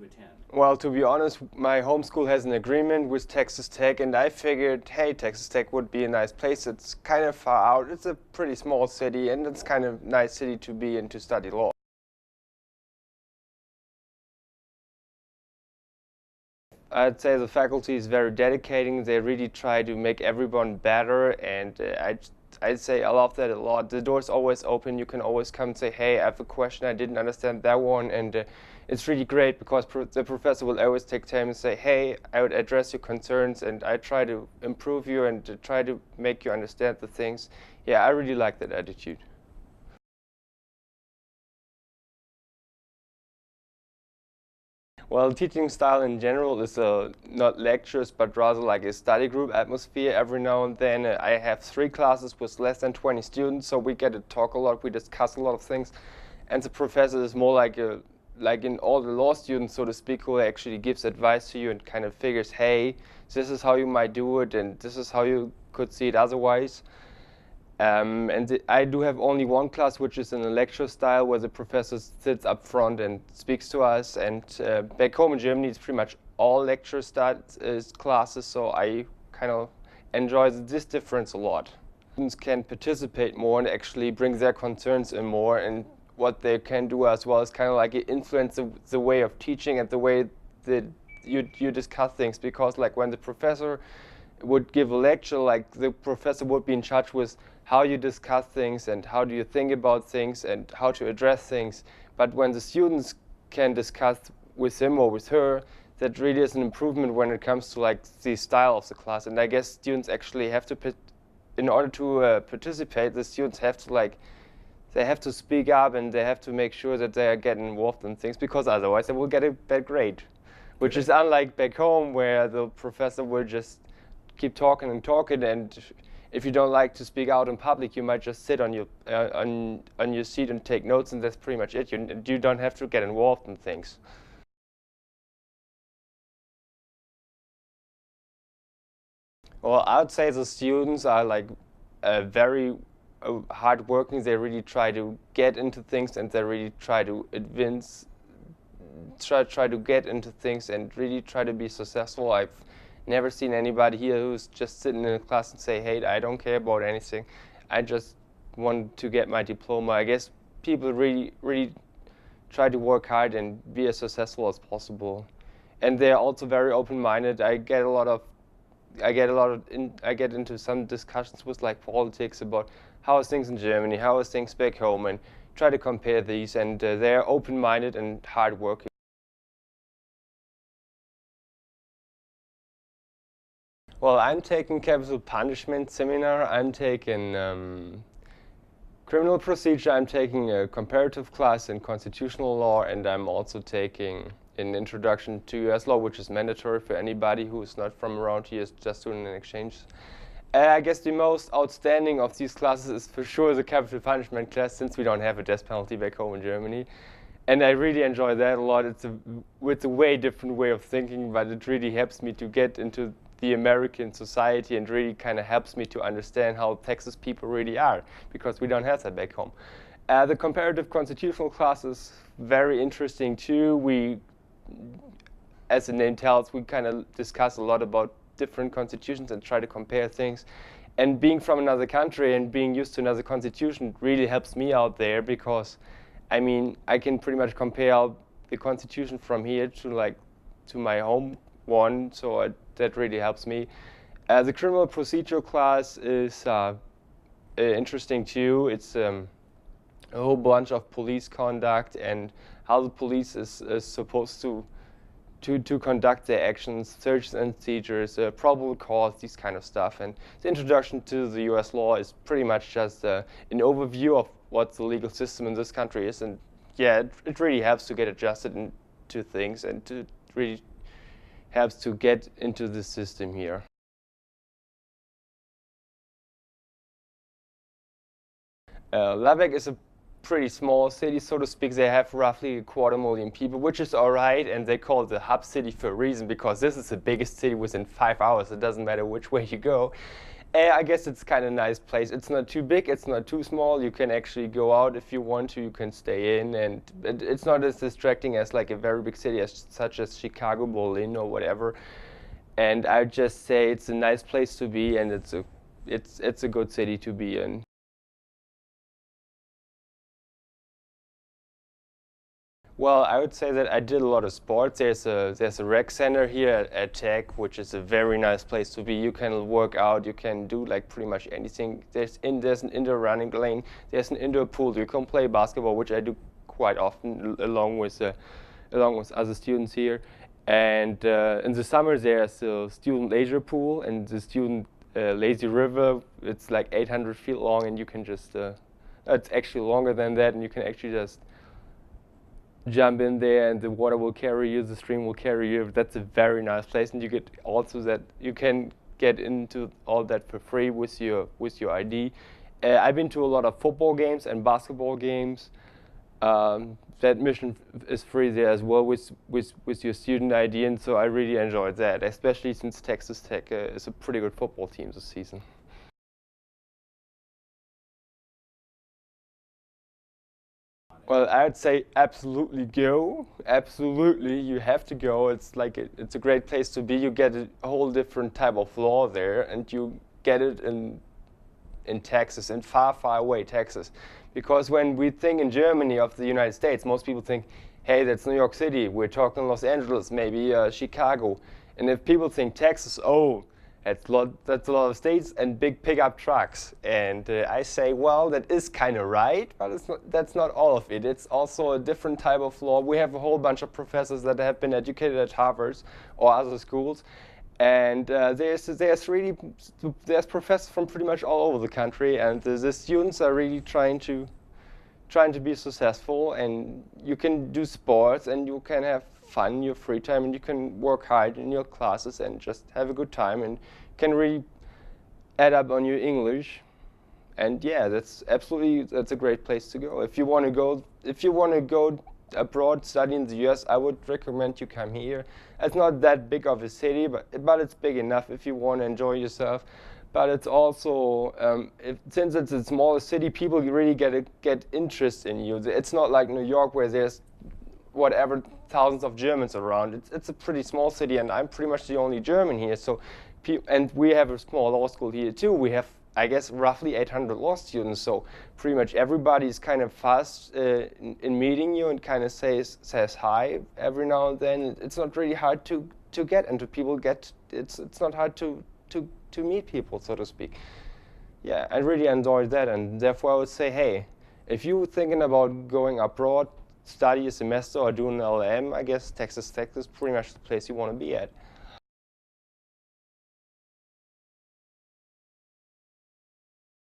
attend? Well, to be honest, my home school has an agreement with Texas Tech, and I figured, hey, Texas Tech would be a nice place. It's kind of far out. It's a pretty small city, and it's kind of nice city to be in to study law. I'd say the faculty is very dedicating. They really try to make everyone better, and I'd say I love that a lot. The door's always open. You can always come and say, hey, I have a question. I didn't understand that one. And it's really great because the professor will always take time and say, hey, I would address your concerns, and I try to improve you and to try to make you understand the things. Yeah, I really like that attitude. Well, teaching style in general is not lectures, but rather like a study group atmosphere. Every now and then I have 3 classes with less than 20 students, so we get to talk a lot, we discuss a lot of things. And the professor is more like in all the law students, so to speak, who actually gives advice to you and kind of figures, hey, this is how you might do it, and this is how you could see it otherwise. I do have only one class, which is in a lecture style, where the professor sits up front and speaks to us. And back home in Germany, it's pretty much all lecture classes, so I kind of enjoy this difference a lot. Students can participate more and actually bring their concerns in more, and what they can do as well is kind of like influence the way of teaching and the way that you discuss things. Because like when the professor would give a lecture, like the professor would be in charge with how you discuss things and how do you think about things and how to address things. But when the students can discuss with him or with her, that really is an improvement when it comes to like the style of the class. And I guess students actually have to, in order to participate, the students have to they have to speak up and they have to make sure that they are getting involved in things, because otherwise they will get a bad grade, which is unlike back home where the professor will just keep talking and talking, and if you don't like to speak out in public, you might just sit on your seat and take notes, and that's pretty much it. You don't have to get involved in things. Well, I would say the students are like very hardworking. They really try to get into things, and they really try to try to get into things and really try to be successful. I've never seen anybody here who's just sitting in a class and say, hey, I don't care about anything. I just want to get my diploma. I guess people really try to work hard and be as successful as possible. And they're also very open-minded. I get into some discussions with like politics about how is things in Germany, how is things back home, and try to compare these. And they're open-minded and hardworking. Well, I'm taking capital punishment seminar. I'm taking criminal procedure. I'm taking a comparative class in constitutional law, and I'm also taking an introduction to U.S. law, which is mandatory for anybody who is not from around here, is just doing an exchange. I guess the most outstanding of these classes is for sure the capital punishment class, since we don't have a death penalty back home in Germany. And I really enjoy that a lot. It's a way different way of thinking, but it really helps me to get into the American society and really kind of helps me to understand how Texas people really are, because we don't have that back home. The comparative constitutional class is very interesting too. We, as the name tells, we kind of discuss a lot about different constitutions and try to compare things. And being from another country and being used to another constitution really helps me out there, because I mean, I can pretty much compare the constitution from here to my home one, so that really helps me. The criminal procedure class is interesting too. It's a whole bunch of police conduct and how the police is supposed to conduct their actions, searches and seizures, probable cause, these kind of stuff. And the introduction to the U.S. law is pretty much just an overview of what the legal system in this country is. And yeah, it really helps to get adjusted into things and to really helps to get into the system here. Lübeck is a pretty small city, so to speak. They have roughly 250,000 people, which is all right, and they call it the hub city for a reason, because this is the biggest city within 5 hours. It doesn't matter which way you go. I guess it's kind of a nice place. It's not too big, it's not too small. You can actually go out if you want to. You can stay in, and it's not as distracting as like a very big city such as Chicago, Berlin, or whatever. And I would just say it's a nice place to be, and it's a good city to be in. Well, I would say that I did a lot of sports. There's a rec center here at Tech, which is a very nice place to be. You can work out, you can do like pretty much anything. There's an indoor running lane, there's an indoor pool. You can play basketball, which I do quite often along with other students here. And in the summer there's a student leisure pool and the student lazy river. It's like 800 feet long, and you can just it's actually longer than that, and you can actually just jump in there and the water will carry you, the stream will carry you. That's a very nice place, and you get also that you can get into all that for free with your ID. I've been to a lot of football games and basketball games. The admission is free there as well with your student ID, and so I really enjoyed that, especially since Texas Tech is a pretty good football team this season. Well, I'd say absolutely go. Absolutely, you have to go. It's like it's a great place to be. You get a whole different type of law there, and you get it in Texas, in far, far away Texas. Because when we think in Germany of the United States, most people think, hey, that's New York City. We're talking Los Angeles, maybe Chicago. And if people think Texas, oh, that's a lot of states and big pickup trucks. And I say, well, that is kind of right, but that's not all of it. It's also a different type of law. We have a whole bunch of professors that have been educated at Harvard or other schools. And there's professors from pretty much all over the country, and the students are really trying to be successful. And you can do sports, and you can have fun in your free time, and you can work hard in your classes and just have a good time, and can really add up on your English. And yeah, that's a great place to go. If you want to go abroad, study in the US, I would recommend you come here. It's not that big of a city, but it's big enough if you want to enjoy yourself. But it's also, since it's a smaller city, people really get interest in you. It's not like New York where there's whatever thousands of Germans around. It's a pretty small city, and I'm pretty much the only German here. So, and we have a small law school here too. We have, I guess, roughly 800 law students. So pretty much everybody's kind of fast in meeting you and kind of says hi every now and then. It's not really hard to get, and people get. It's not hard to meet people, so to speak. Yeah, I really enjoyed that, and therefore I would say, hey, if you're thinking about going abroad, study a semester or do an LLM, I guess Texas Tech is pretty much the place you want to be at.